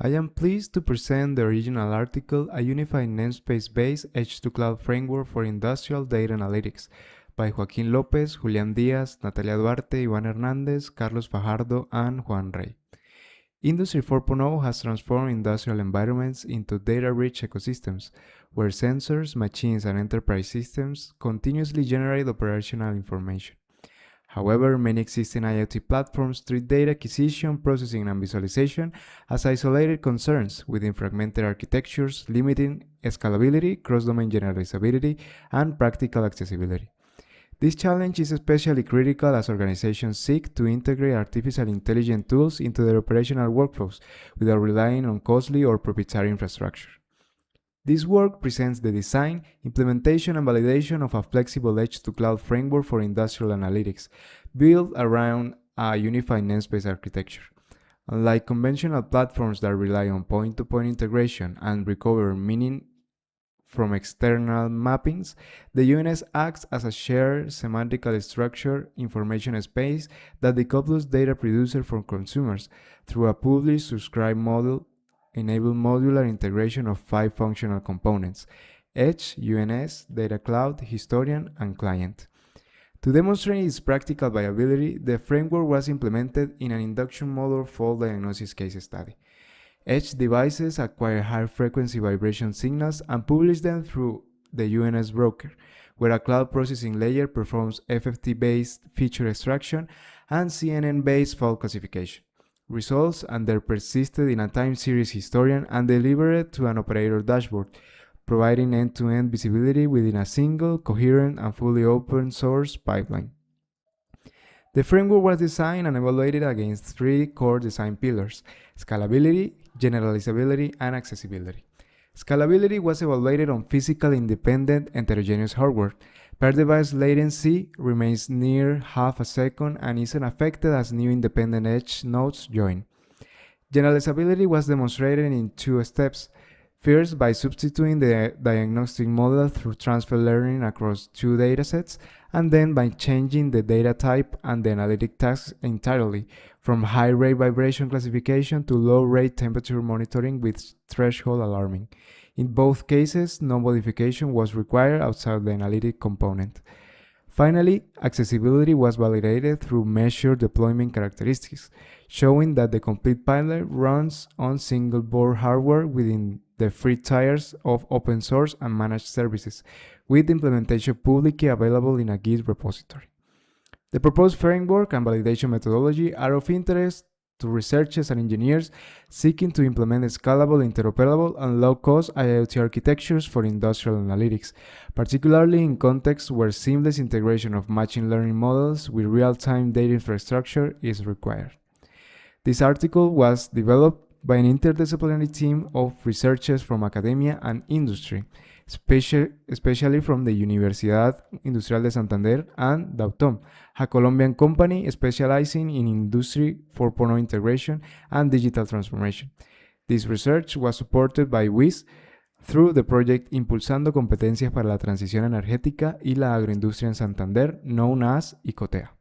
I am pleased to present the original article, A Unified Namespace-Based Edge-to-Cloud Framework for Industrial Data Analytics by Joaquín López, Juliam Díaz, Natalia Duarte, Iván Hernández, Carlos Fajardo, and Juan. Industry 4.0 has transformed industrial environments into data-rich ecosystems, where sensors, machines, and enterprise systems continuously generate operational information. However, many existing IoT platforms treat data acquisition, processing, and visualization as isolated concerns within fragmented architectures, limiting scalability, cross-domain generalizability, and practical accessibility. This challenge is especially critical as organizations seek to integrate artificial intelligence tools into their operational workflows without relying on costly or proprietary infrastructure. This work presents the design, implementation, and validation of a flexible edge-to-cloud framework for industrial analytics, built around a unified namespace architecture. Unlike conventional platforms that rely on point-to-point integration and recover meaning from external mappings, the UNS acts as a shared, semantically structured information space that decouples data producer from consumers through a publish-subscribe model enable modular integration of 5 functional components: Edge, UNS, Data Cloud, Historian, and Client. To demonstrate its practical viability, the framework was implemented in an induction model fault diagnosis case study. Edge devices acquire high-frequency vibration signals and publish them through the UNS broker, where a cloud processing layer performs FFT-based feature extraction and CNN-based fault classification. Results are then persisted in a time series historian and delivered to an operator dashboard, providing end-to-end visibility within a single, coherent, and fully open source pipeline. The framework was designed and evaluated against 3 core design pillars: scalability, generalizability, and accessibility. Scalability was evaluated on physical independent heterogeneous hardware. Per device latency remains near half a second and isn't affected as new independent edge nodes join. Generalizability was demonstrated in 2 steps. First, by substituting the diagnostic model through transfer learning across 2 datasets, and then by changing the data type and the analytic tasks entirely, from high-rate vibration classification to low-rate temperature monitoring with threshold alarming. In both cases, no modification was required outside the analytic component. Finally, accessibility was validated through measured deployment characteristics, showing that the complete pilot runs on single-board hardware within the free tiers of open source and managed services, with implementation publicly available in a Git repository. The proposed framework and validation methodology are of interest to researchers and engineers seeking to implement scalable, interoperable, and low-cost IoT architectures for industrial analytics, particularly in contexts where seamless integration of machine learning models with real-time data infrastructure is required. This article was developed by an interdisciplinary team of researchers from academia and industry, especially from the Universidad Industrial de Santander and Dautom, a Colombian company specializing in Industry 4.0 integration and digital transformation. This research was supported by WIS through the project Impulsando Competencias para la Transición Energética y la Agroindustria en Santander, known as ICOTEA.